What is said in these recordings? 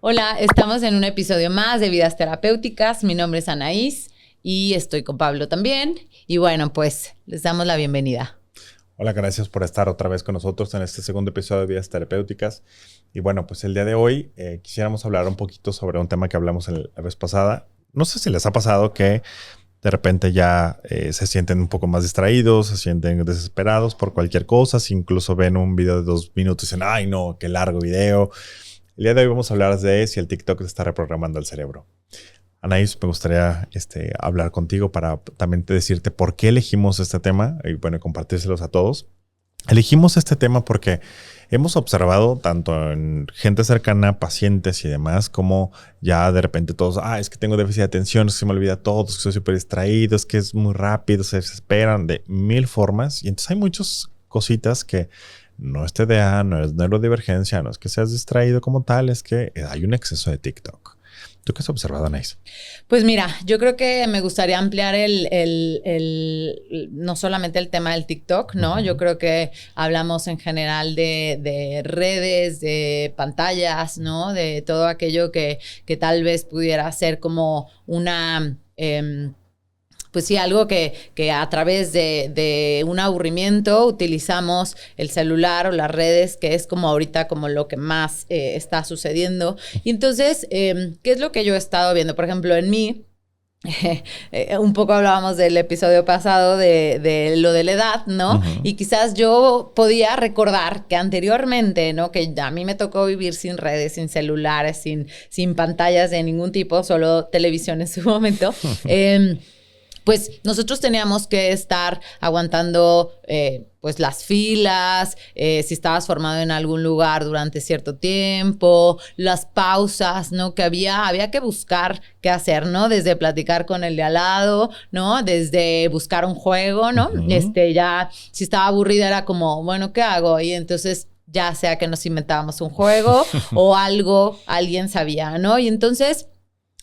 Hola, estamos en un episodio más de Vidas Terapéuticas. Mi nombre es Anaís y estoy con Pablo también. Y bueno, pues les damos la bienvenida. Hola, gracias por estar otra vez con nosotros en este segundo episodio de Vidas Terapéuticas. Y bueno, pues el día de hoy quisiéramos hablar un poquito sobre un tema que hablamos la vez pasada. No sé si les ha pasado que de repente ya se sienten un poco más distraídos, se sienten desesperados por cualquier cosa. Si incluso ven un video de 2 minutos y dicen, ¡ay no, qué largo video! El día de hoy vamos a hablar de si el TikTok está reprogramando el cerebro. Anaís, me gustaría hablar contigo para también decirte por qué elegimos este tema y bueno, compartírselos a todos. Elegimos este tema porque hemos observado tanto en gente cercana, pacientes y demás, como ya de repente todos, es que tengo déficit de atención, es que se me olvida todo, es que soy súper distraído, es que es muy rápido, se desesperan de 1000 formas. Y entonces hay muchas cositas que no es TDA, no es neurodivergencia, no es que seas distraído como tal, es que hay un exceso de TikTok. ¿Tú qué has observado, Anaís? Pues mira, yo creo que me gustaría ampliar no solamente el tema del TikTok, ¿no? Uh-huh. Yo creo que hablamos en general de redes, de pantallas, ¿no? De todo aquello que tal vez pudiera ser como una... pues sí, algo que a través de un aburrimiento utilizamos el celular o las redes, que es como ahorita como lo que más está sucediendo. Y entonces, ¿qué es lo que yo he estado viendo? Por ejemplo, en mí, un poco hablábamos del episodio pasado de lo de la edad, ¿no? Uh-huh. Y quizás yo podía recordar que anteriormente, ¿no? Que a mí me tocó vivir sin redes, sin celulares, sin pantallas de ningún tipo, solo televisión en su momento. Pues nosotros teníamos que estar aguantando pues las filas, si estabas formado en algún lugar durante cierto tiempo, las pausas, ¿no? Que había que buscar qué hacer, ¿no? Desde platicar con el de al lado, ¿no? Desde buscar un juego, ¿no? Uh-huh. Ya si estaba aburrida era como, bueno, ¿qué hago? Y entonces ya sea que nos inventábamos un juego o algo, alguien sabía, ¿no? Y entonces...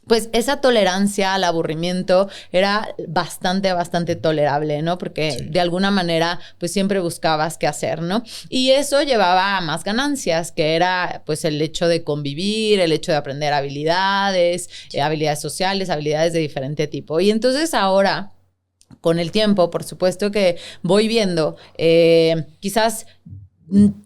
pues esa tolerancia al aburrimiento era bastante tolerable, ¿no? Porque sí, de alguna manera, pues siempre buscabas qué hacer, ¿no? Y eso llevaba a más ganancias, que era pues el hecho de convivir, el hecho de aprender habilidades, habilidades sociales, habilidades de diferente tipo. Y entonces ahora, con el tiempo, por supuesto que voy viendo, quizás...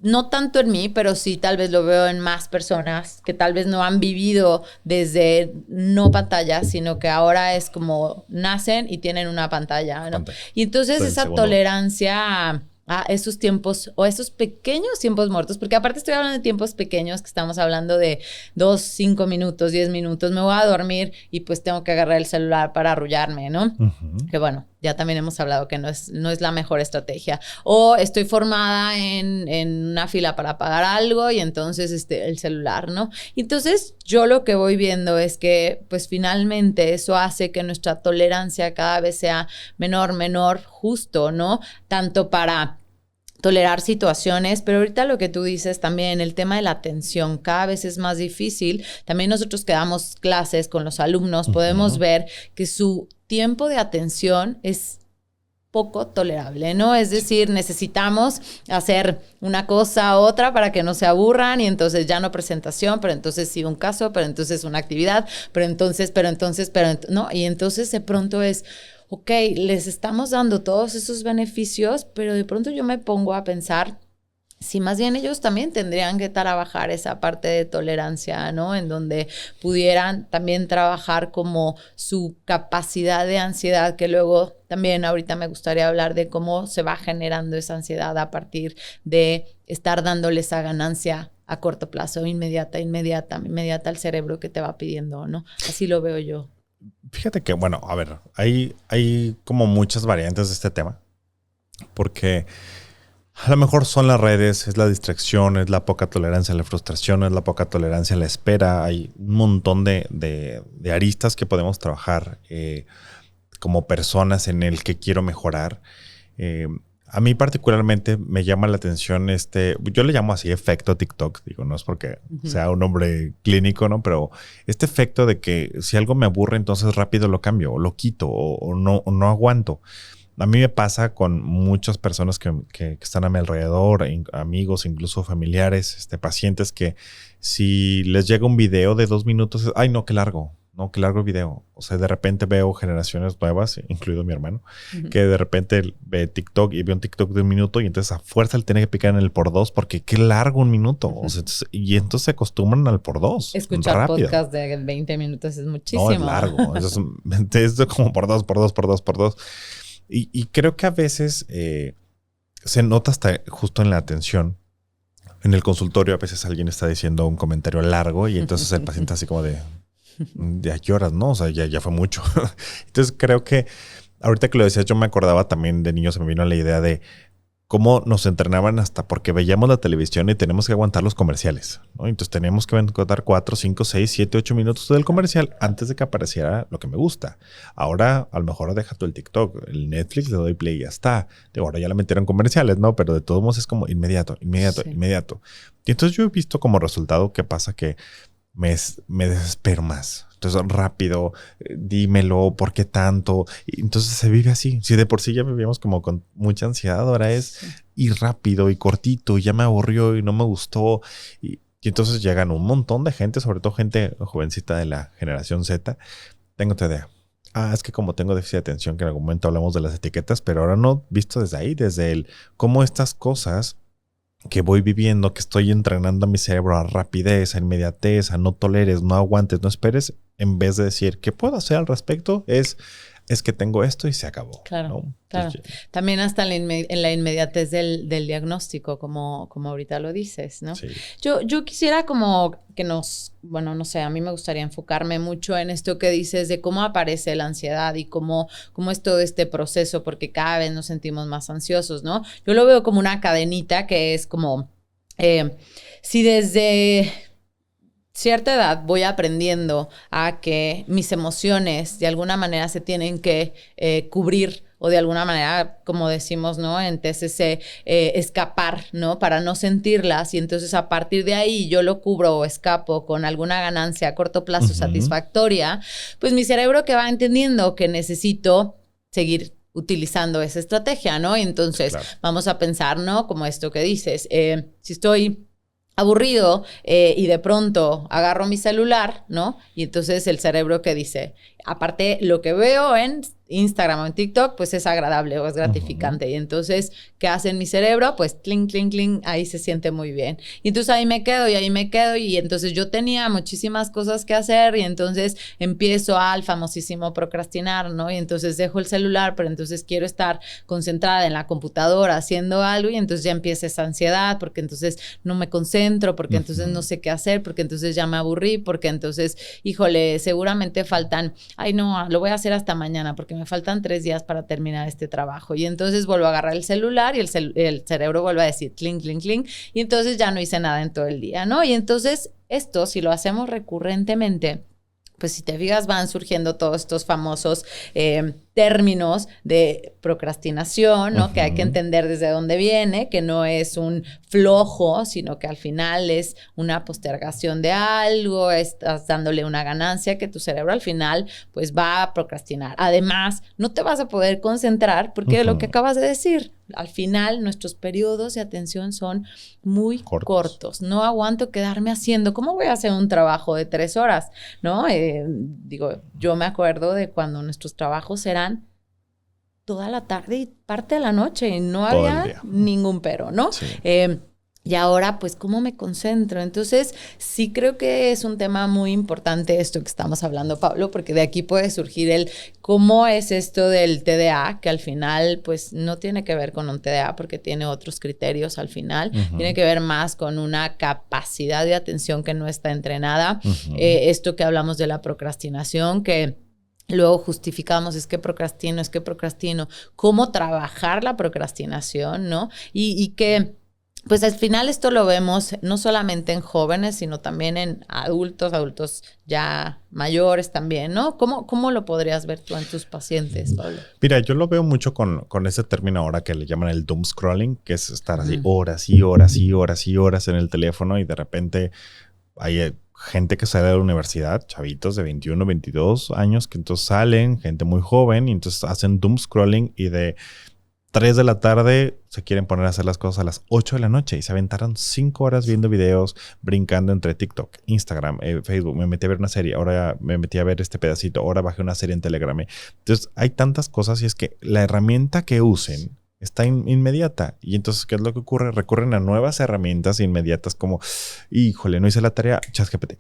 no tanto en mí, pero sí tal vez lo veo en más personas que tal vez no han vivido desde no pantalla, sino que ahora es como nacen y tienen una pantalla, ¿no? Y entonces esa tolerancia a esos tiempos o esos pequeños tiempos muertos, porque aparte estoy hablando de tiempos pequeños, que estamos hablando de 2, 5 minutos, 10 minutos, me voy a dormir y pues tengo que agarrar el celular para arrullarme, ¿no? Uh-huh. Que bueno, ya también hemos hablado que no es la mejor estrategia. O estoy formada en una fila para pagar algo y entonces el celular, ¿no? Entonces yo lo que voy viendo es que pues finalmente eso hace que nuestra tolerancia cada vez sea menor, justo, ¿no? Tanto para tolerar situaciones, pero ahorita lo que tú dices también, el tema de la atención, cada vez es más difícil. También nosotros que damos clases con los alumnos, uh-huh, podemos ver que su tiempo de atención es poco tolerable, ¿no? Es decir, necesitamos hacer una cosa u otra para que no se aburran y entonces ya no presentación, pero entonces sí un caso, pero entonces una actividad, pero entonces, ¿no? Y entonces de pronto es... ok, les estamos dando todos esos beneficios, pero de pronto yo me pongo a pensar si más bien ellos también tendrían que trabajar esa parte de tolerancia, ¿no? En donde pudieran también trabajar como su capacidad de ansiedad, que luego también ahorita me gustaría hablar de cómo se va generando esa ansiedad a partir de estar dándole esa ganancia a corto plazo, inmediata al cerebro que te va pidiendo, ¿no? Así lo veo yo. Fíjate que, bueno, a ver, hay como muchas variantes de este tema, porque a lo mejor son las redes, es la distracción, es la poca tolerancia a la frustración, es la poca tolerancia a la espera. Hay un montón de aristas que podemos trabajar como personas en el que quiero mejorar. A mí particularmente me llama la atención yo le llamo así efecto TikTok, digo, no es porque sea un hombre clínico, ¿no? Pero este efecto de que si algo me aburre, entonces rápido lo cambio, o lo quito, o no aguanto. A mí me pasa con muchas personas que están a mi alrededor, amigos, incluso familiares, pacientes, que si les llega un video de 2 minutos, ¡ay, no, qué largo! No, qué largo el video. O sea, de repente veo generaciones nuevas, incluido mi hermano, que de repente ve TikTok y ve un TikTok de 1 minuto y entonces a fuerza él tiene que picar en el por 2 porque qué largo 1 minuto. O sea, entonces se acostumbran al por 2. Escuchar rápido. podcast de 20 minutos es muchísimo. No, es largo. Es como por 2, por 2, por 2, por 2. Y creo que a veces se nota hasta justo en la atención. En el consultorio a veces alguien está diciendo un comentario largo y entonces el paciente así como de qué horas, ¿no? O sea, ya fue mucho. Entonces creo que ahorita que lo decías, yo me acordaba también de niño, se me vino la idea de cómo nos entrenaban hasta porque veíamos la televisión y tenemos que aguantar los comerciales, ¿no? Entonces teníamos que aguantar 4, 5, 6, 7, 8 minutos del comercial antes de que apareciera lo que me gusta. Ahora, a lo mejor deja tú el TikTok, el Netflix, le doy play y ya está. De ahora ya le metieron comerciales, ¿no? Pero de todos modos es como inmediato. Sí. Inmediato. Y entonces yo he visto como resultado que pasa que me desespero más. Entonces, rápido, dímelo, ¿por qué tanto? Y entonces se vive así. Si de por sí ya vivíamos como con mucha ansiedad, ahora es ir rápido y cortito, y ya me aburrió y no me gustó. Y entonces llegan un montón de gente, sobre todo gente jovencita de la generación Z. Tengo TDA. Es que como tengo déficit de atención, que en algún momento hablamos de las etiquetas, pero ahora no visto desde ahí, desde el cómo estas cosas que voy viviendo, que estoy entrenando a mi cerebro a rapidez, a inmediatez, a no toleres, no aguantes, no esperes, en vez de decir, ¿qué puedo hacer al respecto? Es que tengo esto y se acabó. Claro, ¿no? claro. También hasta en la inmediatez del diagnóstico, como ahorita lo dices, ¿no? Sí. Yo quisiera como que no sé, a mí me gustaría enfocarme mucho en esto que dices de cómo aparece la ansiedad y cómo es todo este proceso, porque cada vez nos sentimos más ansiosos, ¿no? Yo lo veo como una cadenita que es como, si desde cierta edad voy aprendiendo a que mis emociones de alguna manera se tienen que cubrir o de alguna manera, como decimos, ¿no? En TCC, escapar, ¿no? Para no sentirlas y entonces a partir de ahí yo lo cubro o escapo con alguna ganancia a corto plazo satisfactoria, pues mi cerebro que va entendiendo que necesito seguir utilizando esa estrategia, ¿no? Y entonces vamos a pensar, ¿no? Como esto que dices, si estoy aburrido y de pronto agarro mi celular, ¿no? Y entonces el cerebro que dice, aparte lo que veo en Instagram o en TikTok, pues es agradable o es gratificante. Y entonces, ¿qué hace en mi cerebro? Pues clink, clink, clink, ahí se siente muy bien. Y entonces ahí me quedo y entonces yo tenía muchísimas cosas que hacer y entonces empiezo al famosísimo procrastinar, ¿no? Y entonces dejo el celular, pero entonces quiero estar concentrada en la computadora haciendo algo y entonces ya empieza esa ansiedad porque entonces no me concentro, porque entonces no sé qué hacer, porque entonces ya me aburrí, porque entonces, híjole, seguramente faltan, no, lo voy a hacer hasta mañana porque me faltan 3 días para terminar este trabajo. Y entonces vuelvo a agarrar el celular y el cerebro vuelve a decir clink, clink, clink. Y entonces ya no hice nada en todo el día, ¿no? Y entonces esto, si lo hacemos recurrentemente, pues si te fijas van surgiendo todos estos famosos términos de procrastinación, ¿no? Que hay que entender desde dónde viene, que no es un flojo, sino que al final es una postergación de algo, estás dándole una ganancia que tu cerebro al final pues va a procrastinar. Además, no te vas a poder concentrar porque lo que acabas de decir, al final nuestros periodos de atención son muy cortos. No aguanto quedarme haciendo. ¿Cómo voy a hacer un trabajo de 3 horas? ¿No? Yo me acuerdo de cuando nuestros trabajos eran toda la tarde y parte de la noche y no había ningún pero, ¿no? Sí. Y ahora, pues, ¿cómo me concentro? Entonces, sí creo que es un tema muy importante esto que estamos hablando, Pablo, porque de aquí puede surgir el cómo es esto del TDA, que al final, pues, no tiene que ver con un TDA porque tiene otros criterios al final. Tiene que ver más con una capacidad de atención que no está entrenada. Esto que hablamos de la procrastinación, que luego justificamos, es que procrastino. ¿Cómo trabajar la procrastinación, no? Y que pues al final esto lo vemos no solamente en jóvenes, sino también en adultos ya mayores también, ¿no? ¿Cómo lo podrías ver tú en tus pacientes, Pablo? Mira, yo lo veo mucho con ese término ahora que le llaman el doom scrolling, que es estar así horas y horas y horas y horas en el teléfono y de repente hay gente que sale de la universidad, chavitos de 21, 22 años, que entonces salen, gente muy joven, y entonces hacen doom scrolling y de 3 de la tarde se quieren poner a hacer las cosas a las 8 de la noche y se aventaron 5 horas viendo videos, brincando entre TikTok, Instagram, Facebook. Me metí a ver una serie, ahora me metí a ver este pedacito, ahora bajé una serie en Telegram. Entonces hay tantas cosas y es que la herramienta que usen está inmediata. Y entonces, ¿qué es lo que ocurre? Recurren a nuevas herramientas inmediatas como, híjole, no hice la tarea, ChatGPT.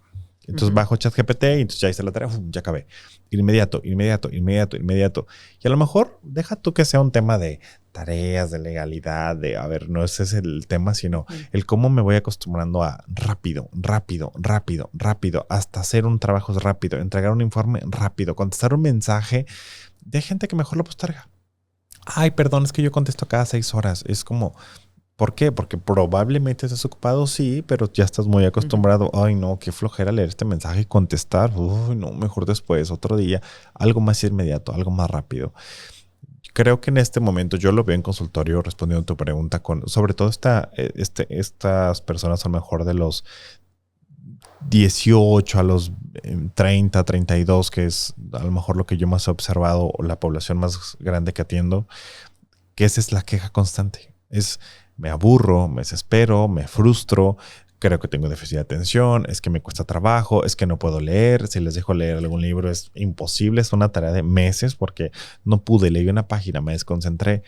Entonces bajo ChatGPT y entonces ya hice la tarea, ya acabé. Inmediato. Y a lo mejor deja tú que sea un tema de tareas, de legalidad, a ver, no ese es el tema, sino el cómo me voy acostumbrando a rápido, hasta hacer un trabajo rápido, entregar un informe rápido, contestar un mensaje de gente que mejor lo posterga. Ay, perdón, es que yo contesto cada 6 horas. Es como... ¿Por qué? Porque probablemente estás ocupado, sí, pero ya estás muy acostumbrado. Ay, no, qué flojera leer este mensaje y contestar. Uy, no, mejor después, otro día. Algo más inmediato, algo más rápido. Creo que en este momento yo lo veo en consultorio respondiendo a tu pregunta sobre todo estas personas a lo mejor de los 18 a los 30, 32, que es a lo mejor lo que yo más he observado, o la población más grande que atiendo, que esa es la queja constante. Me aburro, me desespero, me frustro, creo que tengo déficit de atención, es que me cuesta trabajo, es que no puedo leer, si les dejo leer algún libro es imposible, es una tarea de meses porque no pude, leí una página, me desconcentré.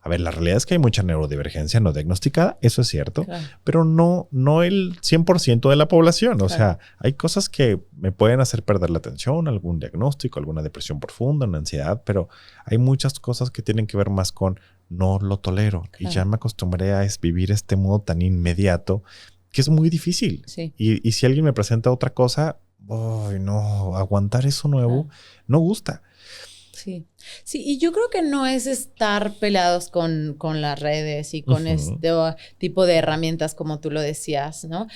A ver, la realidad es que hay mucha neurodivergencia no diagnosticada, eso es cierto, claro, pero no el 100% de la población. O sea, hay cosas que me pueden hacer perder la atención, algún diagnóstico, alguna depresión profunda, una ansiedad, pero hay muchas cosas que tienen que ver más con no lo tolero. Claro. Y ya me acostumbré a vivir este modo tan inmediato que es muy difícil. Sí. Y si alguien me presenta otra cosa, ¡ay, no! Aguantar eso nuevo no gusta. Sí. Sí, y yo creo que no es estar peleados con las redes y con este tipo de herramientas como tú lo decías, ¿no?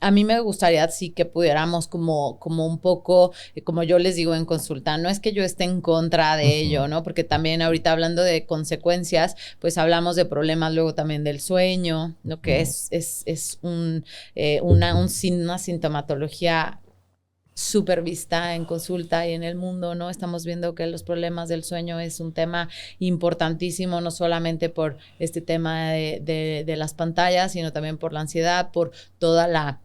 A mí me gustaría sí que pudiéramos como un poco, como yo les digo en consulta, no es que yo esté en contra de ello, ¿no? Porque también ahorita hablando de consecuencias, pues hablamos de problemas luego también del sueño, ¿no? Que es una sintomatología súper vista en consulta y en el mundo, ¿no? Estamos viendo que los problemas del sueño es un tema importantísimo, no solamente por este tema de las pantallas, sino también por la ansiedad, por toda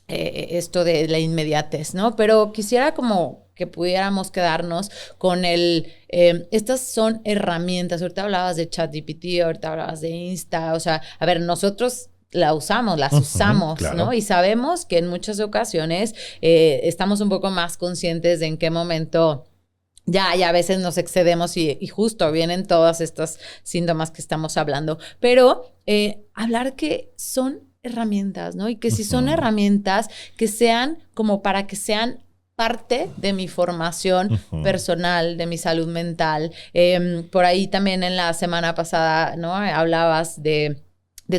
esto de la inmediatez, ¿no? Pero quisiera como que pudiéramos quedarnos con estas son herramientas. Ahorita hablabas de ChatGPT, ahorita hablabas de Insta, o sea, a ver, nosotros las usamos, claro, ¿no? Y sabemos que en muchas ocasiones estamos un poco más conscientes de en qué momento ya a veces nos excedemos y justo vienen todas estas síntomas que estamos hablando. Pero hablar que son herramientas, ¿no? Y que si son herramientas que sean como para que sean parte de mi formación personal, de mi salud mental. Por ahí también en la semana pasada, ¿no? Hablabas de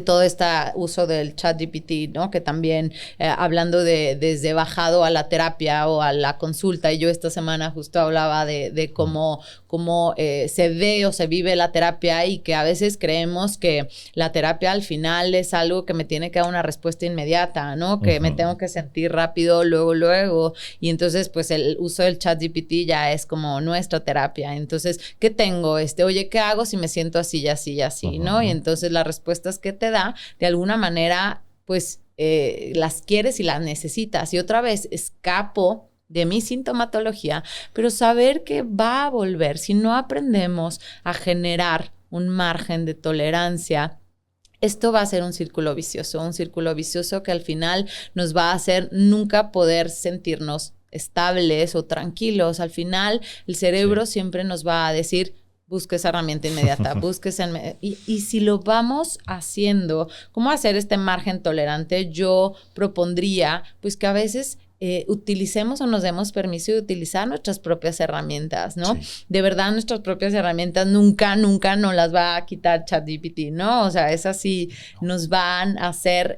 todo este uso del ChatGPT, ¿no? Que también hablando desde bajado a la terapia o a la consulta, y yo esta semana justo hablaba de cómo se ve o se vive la terapia y que a veces creemos que la terapia al final es algo que me tiene que dar una respuesta inmediata, ¿no? Que me tengo que sentir rápido luego, y entonces pues el uso del ChatGPT ya es como nuestra terapia. Entonces, ¿qué tengo? Oye, ¿qué hago si me siento así y así y así, ¿no? Y entonces las respuestas que te da, de alguna manera, pues las quieres y las necesitas. Y otra vez, escapo de mi sintomatología, pero saber que va a volver. Si no aprendemos a generar un margen de tolerancia, esto va a ser un círculo vicioso que al final nos va a hacer nunca poder sentirnos estables o tranquilos. Al final, el cerebro siempre nos va a decir, busca esa herramienta inmediata, y si lo vamos haciendo, ¿cómo hacer este margen tolerante? Yo propondría, pues que a veces utilicemos o nos demos permiso de utilizar nuestras propias herramientas, ¿no? Sí. De verdad, nuestras propias herramientas nunca nos las va a quitar ChatGPT, ¿no? O sea, esas sí nos van a hacer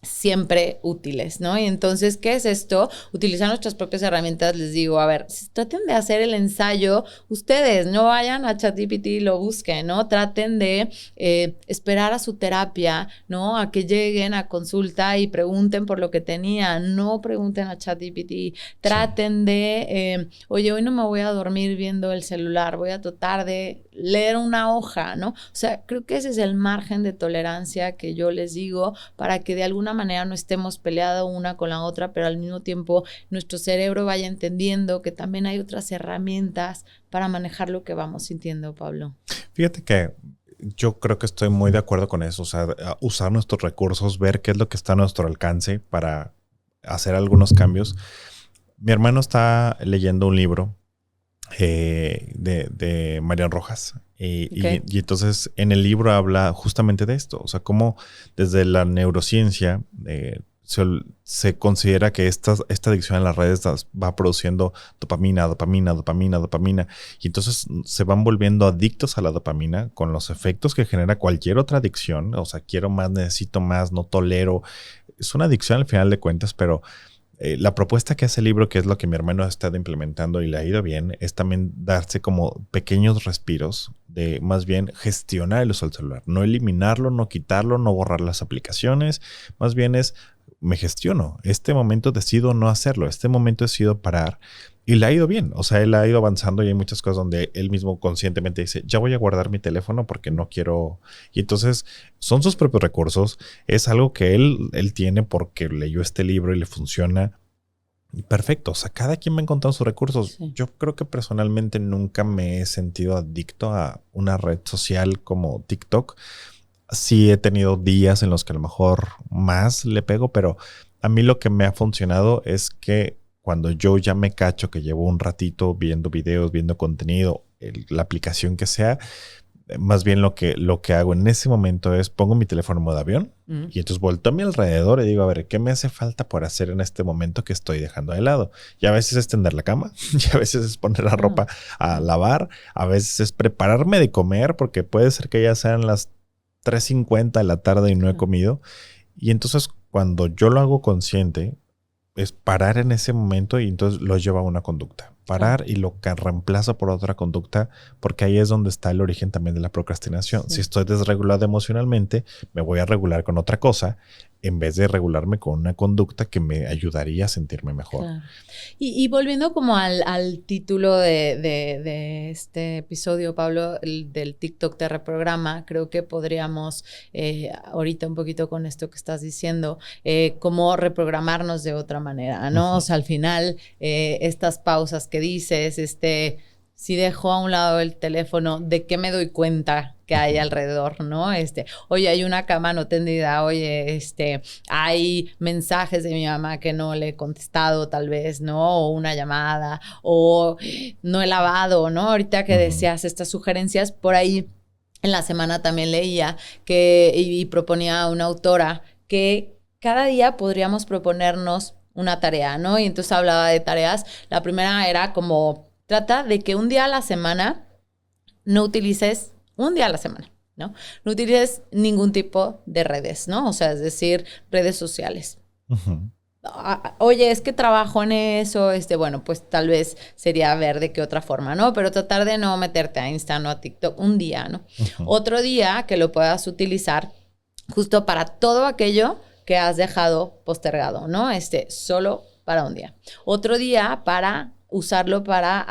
siempre útiles, ¿no? Y entonces, ¿qué es esto? Utilizar nuestras propias herramientas. Les digo, a ver, traten de hacer el ensayo ustedes, no vayan a ChatGPT y lo busquen, ¿no? Traten de esperar a su terapia, ¿no? A que lleguen a consulta y pregunten por lo que tenían, no pregunten a ChatGPT. Traten de, oye, hoy no me voy a dormir viendo el celular, voy a tratar de leer una hoja, ¿no? O sea, creo que ese es el margen de tolerancia que yo les digo para que de alguna manera no estemos peleados una con la otra, pero al mismo tiempo nuestro cerebro vaya entendiendo que también hay otras herramientas para manejar lo que vamos sintiendo, Pablo. Fíjate que yo creo que estoy muy de acuerdo con eso, o sea, usar nuestros recursos, ver qué es lo que está a nuestro alcance para hacer algunos cambios. Mi hermano está leyendo un libro de Marian Rojas. Y entonces en el libro habla justamente de esto, o sea, cómo desde la neurociencia se considera que esta adicción a las redes va produciendo dopamina, y entonces se van volviendo adictos a la dopamina con los efectos que genera cualquier otra adicción, o sea, quiero más, necesito más, no tolero. Es una adicción al final de cuentas, pero la propuesta que hace el libro, que es lo que mi hermano ha estado implementando y le ha ido bien, es también darse como pequeños respiros de más bien gestionar el uso del celular. No eliminarlo, no quitarlo, no borrar las aplicaciones. Más bien es, me gestiono. Este momento decido no hacerlo. Este momento decido parar. Y le ha ido bien. O sea, él ha ido avanzando y hay muchas cosas donde él mismo conscientemente dice, ya voy a guardar mi teléfono porque no quiero. Y entonces son sus propios recursos. Es algo que él tiene porque leyó este libro y le funciona. Y perfecto. O sea, cada quien va encontrando sus recursos. Sí. Yo creo que personalmente nunca me he sentido adicto a una red social como TikTok. Sí he tenido días en los que a lo mejor más le pego, pero a mí lo que me ha funcionado es que cuando yo ya me cacho que llevo un ratito viendo videos, viendo contenido, la aplicación que sea, más bien lo que hago en ese momento es pongo mi teléfono en modo avión y entonces volteo a mi alrededor y digo, a ver, ¿qué me hace falta por hacer en este momento que estoy dejando de lado? Y a veces es tender la cama, y a veces es poner la ropa a lavar, a veces es prepararme de comer, porque puede ser que ya sean las 3:50 de la tarde y no he comido. Y entonces cuando yo lo hago consciente, es parar en ese momento y entonces lo lleva a una conducta. Parar y lo que reemplaza por otra conducta, porque ahí es donde está el origen también de la procrastinación. Sí. Si estoy desregulado emocionalmente, me voy a regular con otra cosa en vez de regularme con una conducta que me ayudaría a sentirme mejor. Claro. Y volviendo como al título de este episodio, Pablo, del TikTok te reprograma, creo que podríamos ahorita un poquito con esto que estás diciendo, cómo reprogramarnos de otra manera, ¿no? O sea, al final, estas pausas que dices, si dejo a un lado el teléfono, ¿de qué me doy cuenta que hay alrededor, no? Oye, hay una cama no tendida, oye, hay mensajes de mi mamá que no le he contestado tal vez, ¿no? O una llamada, o no he lavado, ¿no? Ahorita que decías estas sugerencias, por ahí en la semana también leía y proponía a una autora que cada día podríamos proponernos una tarea, ¿no? Y entonces hablaba de tareas. La primera era como, trata de que un día a la semana no utilices, un día a la semana, ¿no? No utilices ningún tipo de redes, ¿no? O sea, es decir, redes sociales. Oye, es que trabajo en eso, bueno, pues tal vez sería ver de qué otra forma, ¿no? Pero tratar de no meterte a Insta, no a TikTok, un día, ¿no? Otro día que lo puedas utilizar justo para todo aquello que has dejado postergado, ¿no? Solo para un día. Otro día para usarlo para,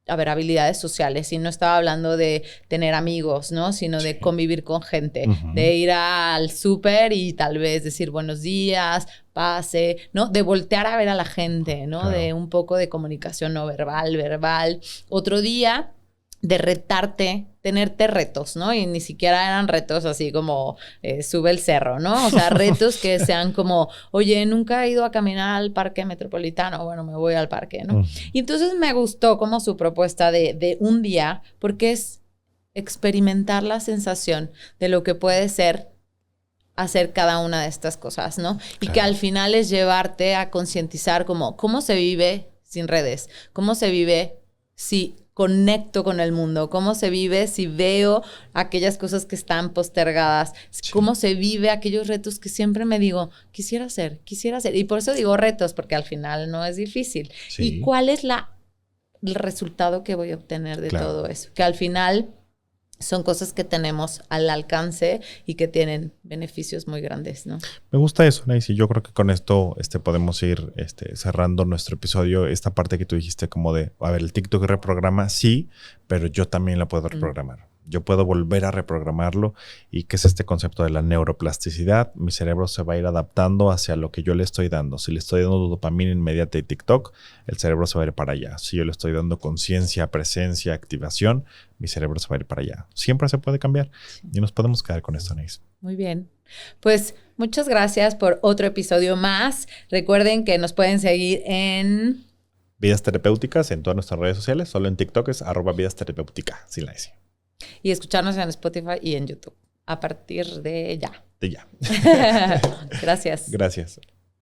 habilidades sociales. Y no estaba hablando de tener amigos, ¿no? Sino de convivir con gente, de ir al súper y tal vez decir buenos días, pase, ¿no? De voltear a ver a la gente, ¿no? Claro. De un poco de comunicación no verbal, verbal. Otro día de retarte, tenerte retos, ¿no? Y ni siquiera eran retos así como sube el cerro, ¿no? O sea, retos que sean como, oye, nunca he ido a caminar al parque metropolitano, bueno, me voy al parque, ¿no? Y entonces me gustó como su propuesta de un día, porque es experimentar la sensación de lo que puede ser hacer cada una de estas cosas, ¿no? Claro. Y que al final es llevarte a concientizar como cómo se vive sin redes, cómo se vive si conecto con el mundo, cómo se vive si veo aquellas cosas que están postergadas, cómo se vive aquellos retos que siempre me digo, quisiera hacer. Y por eso digo retos, porque al final no es difícil. Sí. ¿Y cuál es el resultado que voy a obtener de todo eso? Que al final son cosas que tenemos al alcance y que tienen beneficios muy grandes, ¿no? Me gusta eso, Anaís, y yo creo que con esto podemos ir cerrando nuestro episodio. Esta parte que tú dijiste como de, a ver, el TikTok reprograma, sí, pero yo también la puedo reprogramar. Yo puedo volver a reprogramarlo. ¿Y qué es este concepto de la neuroplasticidad? Mi cerebro se va a ir adaptando hacia lo que yo le estoy dando. Si le estoy dando dopamina inmediata y TikTok, el cerebro se va a ir para allá. Si yo le estoy dando conciencia, presencia, activación, mi cerebro se va a ir para allá. Siempre se puede cambiar. Y nos podemos quedar con esto, Anaís. Muy bien. Pues muchas gracias por otro episodio más. Recuerden que nos pueden seguir en Vidas Terapéuticas en todas nuestras redes sociales. Solo en TikTok es @vidasterapeutica, sin la S. Y escucharnos en Spotify y en YouTube a partir de ya. De ya. Gracias. Gracias.